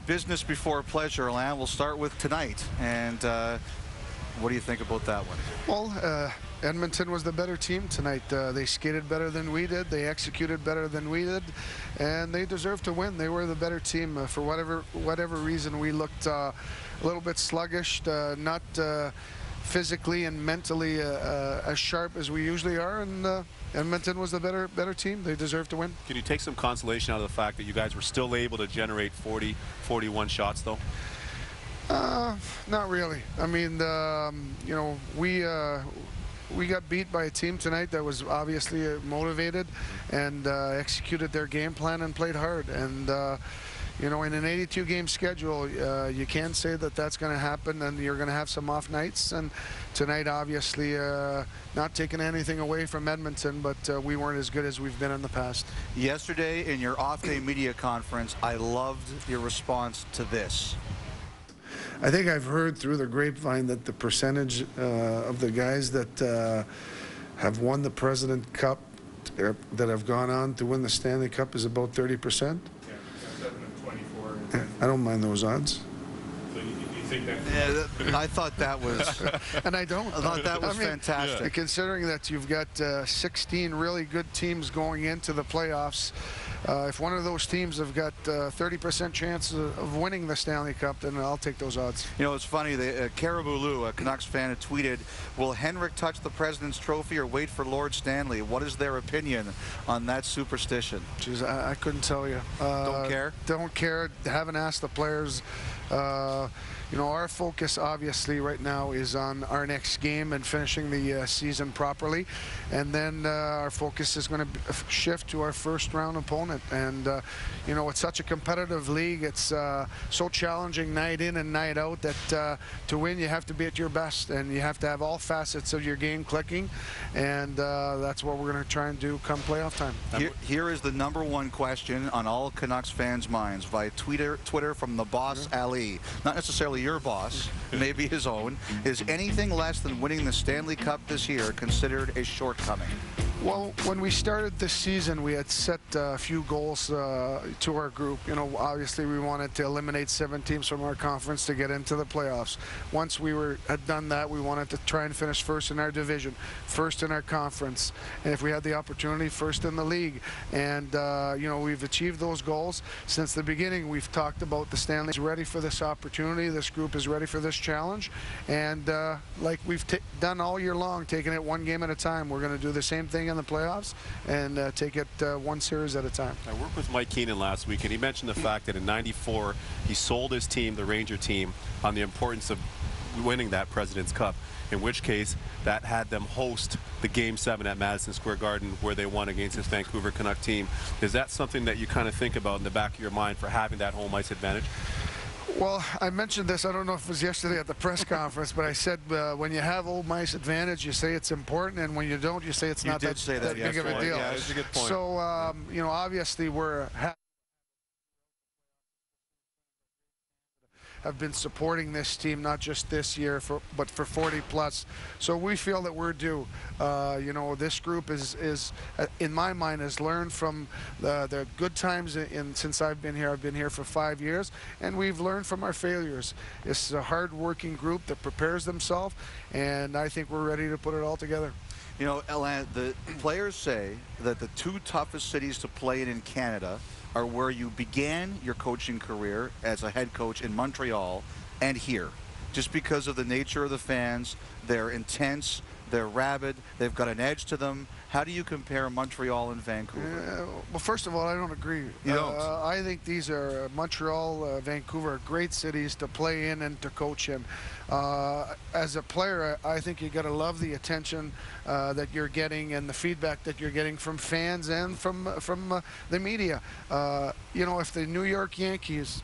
business before pleasure, Alain. We'll start with tonight. And what do you think about that one? Well, Edmonton was the better team tonight. They skated better than we did. They executed better than we did, and they deserved to win. They were the better team. For whatever reason, we looked a little bit sluggish, not physically and mentally as sharp as we usually are, and Edmonton was the better team. They deserved to win. Can you take some consolation out of the fact that you guys were still able to generate 41 shots, though? Not really. I mean, you know, we got beat by a team tonight that was obviously motivated and executed their game plan and played hard. And you know, in an 82-game schedule, you can't say that that's going to happen, and you're going to have some off nights. And tonight, obviously, not taking anything away from Edmonton, but we weren't as good as we've been in the past. Yesterday, in your off-day media conference, I loved your response to this. I think I've heard through the grapevine that the percentage of the guys that have won the President Cup, that have gone on to win the Stanley Cup, is about 30%. Yeah, 7 of 24. I don't mind those odds. So you think that? Yeah, I thought that was... And I don't. I thought that was fantastic. Yeah. Considering that you've got 16 really good teams going into the playoffs, if one of those teams have got 30% chance of winning the Stanley Cup, then I'll take those odds. You know, it's funny. Caribou Lou, a Canucks fan, had tweeted, "Will Henrik touch the President's Trophy or wait for Lord Stanley? What is their opinion on that superstition?" Jeez, I couldn't tell you. Don't care? Don't care. Haven't asked the players. You know, our focus obviously right now is on our next game and finishing the season properly, and then our focus is going to shift to our first round opponent. And you know, it's such a competitive league. It's so challenging night in and night out that to win you have to be at your best, and you have to have all facets of your game clicking, and that's what we're going to try and do come playoff time. Here is the #1 question on all Canucks fans' minds via Twitter from the boss, Ali. Not necessarily your boss, maybe his own. Is anything less than winning the Stanley Cup this year considered a shortcoming? Well, when we started this season, we had set a few goals to our group. You know, obviously we wanted to eliminate 7 teams from our conference to get into the playoffs. Once we had done that, we wanted to try and finish first in our division, first in our conference, and if we had the opportunity, first in the league. And you know, we've achieved those goals. Since the beginning, we've talked about the Stanley is ready for this opportunity. This group is ready for this challenge, and like we've done all year long, taking it one game at a time, we're going to do the same thing in the playoffs and take it one series at a time. I worked with Mike Keenan last week, and he mentioned the fact that in '94 he sold his team, the Ranger team, on the importance of winning that President's Cup, in which case that had them host the Game 7 at Madison Square Garden where they won against this Vancouver Canuck team. Is that something that you kind of think about in the back of your mind for having that home ice advantage? Well, I mentioned this, I don't know if it was yesterday at the press conference, but I said when you have home ice advantage, you say it's important, and when you don't, you say it's not that big of a deal. Yeah, that's a good point. So, you know, obviously we're have been supporting this team, not just this year, but for 40 plus. So we feel that we're due. You know, this group is in my mind, has learned from the good times since I've been here. I've been here for 5 years, and we've learned from our failures. This is a hard-working group that prepares themselves, and I think we're ready to put it all together. You know, Alain, the players say that the 2 toughest cities to play in Canada are where you began your coaching career as a head coach in Montreal and here, just because of the nature of the fans. They're intense, they're rabid, they've got an edge to them. How do you compare Montreal and Vancouver? Well, first of all, I don't agree. You don't? I think these are Montreal, Vancouver, are great cities to play in and to coach in. As a player, I think you got to love the attention that you're getting and the feedback that you're getting from fans and from the media. You know, if the New York Yankees,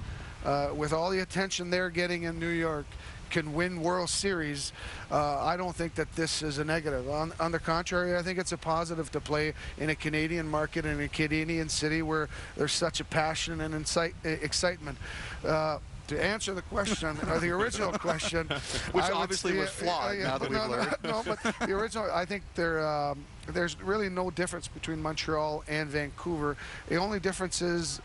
with all the attention they're getting in New York, can win World Series, I don't think that this is a negative. On the contrary, I think it's a positive to play in a Canadian market, in a Canadian city where there's such a passion and excitement. To answer the question, or the original question, which obviously was flawed. Now that we've learned. No, but the original, I think they're there's really no difference between Montreal and Vancouver. The only difference is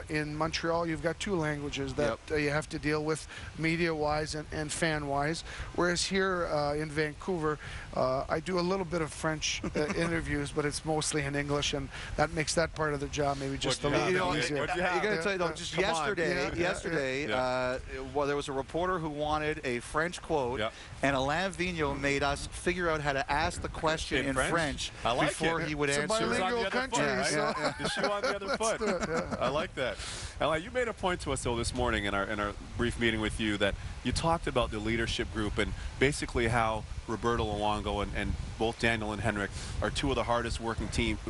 in Montreal, you've got two languages that you have to deal with media-wise and fan-wise, whereas here in Vancouver, I do a little bit of French interviews, but it's mostly in English, and that makes that part of the job maybe just a little bit easier. You got to tell you though, just yesterday, well, there was a reporter who wanted a French quote, and Alain Vigneault made us figure out how to ask the question in French before he would answer. It's a bilingual country. The shoe on the other foot. I like that. Alain, you made a point to us though this morning in our brief meeting with you that you talked about the leadership group and basically how Roberto Luongo and both Daniel and Henrik are two of the hardest working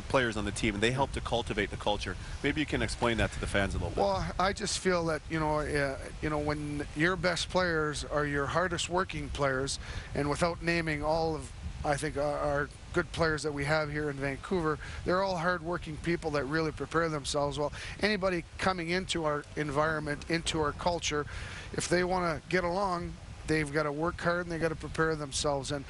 players on the team, and they help to cultivate the culture. Maybe you can explain that to the fans a little bit. Well, I just feel that when your best players are your hardest working players, and without naming all of, I think, our good players that we have here in Vancouver, they're all hard-working people that really prepare themselves. Well, anybody coming into our environment, into our culture, if they want to get along, they've got to work hard and they've got to prepare themselves. And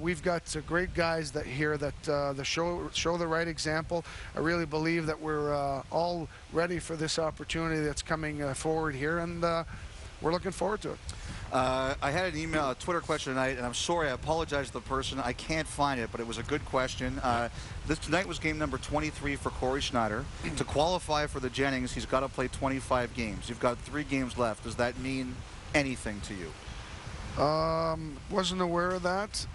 we've got great guys that here that show the right example. I really believe that we're all ready for this opportunity that's coming forward here, and we're looking forward to it. I had an email, a Twitter question tonight, and I'm sorry, I apologize to the person. I can't find it, but it was a good question. Tonight was game number 23 for Corey Schneider. To qualify for the Jennings, he's got to play 25 games. You've got 3 games left. Does that mean anything to you? Wasn't aware of that,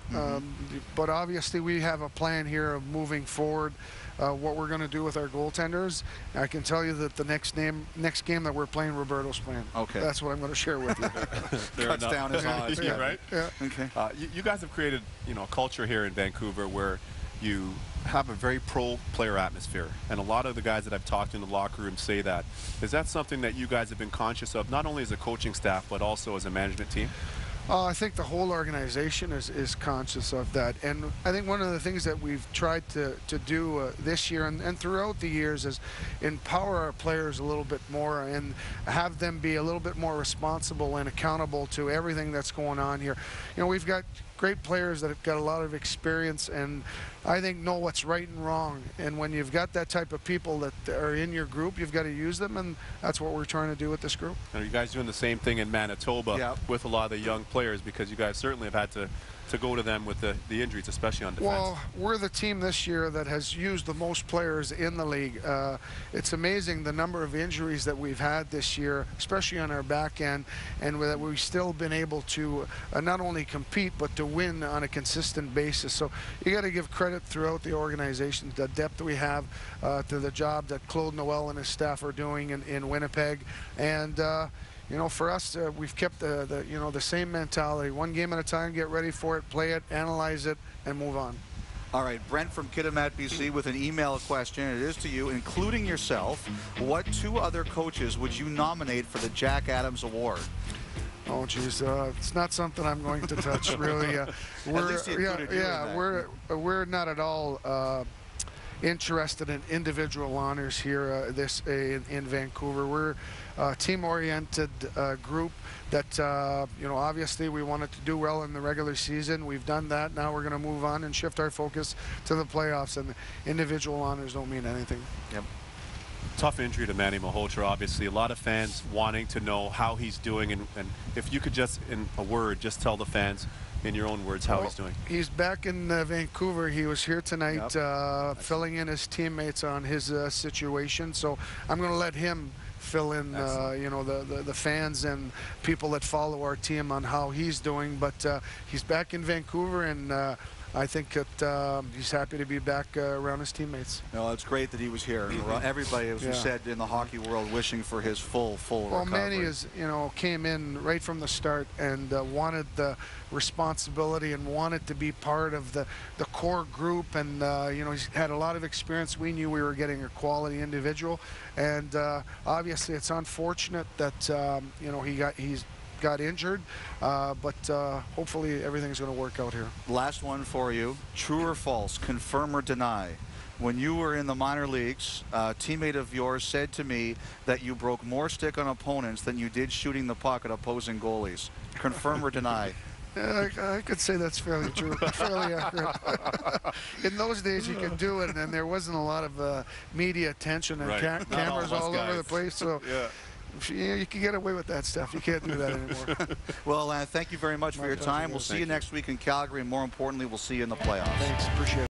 but obviously we have a plan here of moving forward. What we're going to do with our goaltenders. I can tell you that the next game that we're playing, Roberto's playing. Okay. That's what I'm going to share with you. Cuts down his odds. Yeah, right? Yeah. Okay. You guys have created, a culture here in Vancouver where you have a very pro-player atmosphere, and a lot of the guys that I've talked in the locker room say that. Is that something that you guys have been conscious of, not only as a coaching staff, but also as a management team? I think the whole organization is conscious of that, and I think one of the things that we've tried to do this year and throughout the years is empower our players a little bit more and have them be a little bit more responsible and accountable to everything that's going on here. We've got great players that have got a lot of experience and I think know what's right and wrong, and when you've got that type of people that are in your group, you've got to use them, and that's what we're trying to do with this group. Are you guys doing the same thing in Manitoba with a lot of the young players, because you guys certainly have had to go to them with the injuries, especially on defense? Well, we're the team this year that has used the most players in the league. It's amazing the number of injuries that we've had this year, especially on our back end, and that we've still been able to not only compete but to win on a consistent basis. So you got to give credit throughout the organization, the depth we have, to the job that Claude Noel and his staff are doing in Winnipeg, and for us, we've kept the same mentality. One game at a time, get ready for it, play it, analyze it, and move on. All right, Brent from Kitimat, BC, with an email question. It is to you, including yourself. What 2 other coaches would you nominate for the Jack Adams Award? Oh, geez, it's not something I'm going to touch, really. We're not at all interested in individual honors here in Vancouver. We're a team-oriented group that obviously we wanted to do well in the regular season. We've done that. Now we're going to move on and shift our focus to the playoffs, and individual honors don't mean anything. Yep. Tough injury to Manny Malhotra, obviously. A lot of fans wanting to know how he's doing, and if you could just, in a word, just tell the fans in your own words how he's doing. He's back in Vancouver. He was here tonight filling in his teammates on his situation, so I'm going to let him fill in the fans and people that follow our team on how he's doing, but he's back in Vancouver, and I think that he's happy to be back around his teammates. No, it's great that he was here. Everybody, as we said, in the hockey world, wishing for his full recovery. Well, Manny came in right from the start and wanted the responsibility and wanted to be part of the core group, and he's had a lot of experience. We knew we were getting a quality individual, and obviously it's unfortunate that he's got injured, but hopefully everything's going to work out here. Last one for you. True or false, confirm or deny. When you were in the minor leagues, a teammate of yours said to me that you broke more stick on opponents than you did shooting the puck at opposing goalies. Confirm or deny? I could say that's fairly true, fairly accurate. In those days, you could do it, and there wasn't a lot of media attention and Right. Not cameras all all of us over the guys. place. So Yeah. you can get away with that stuff. You can't do that anymore. Well, thank you very much for My your pleasure, time. We'll guys. see you Thank you. next week in Calgary, and more importantly, we'll see you in the playoffs. Thanks. Appreciate it.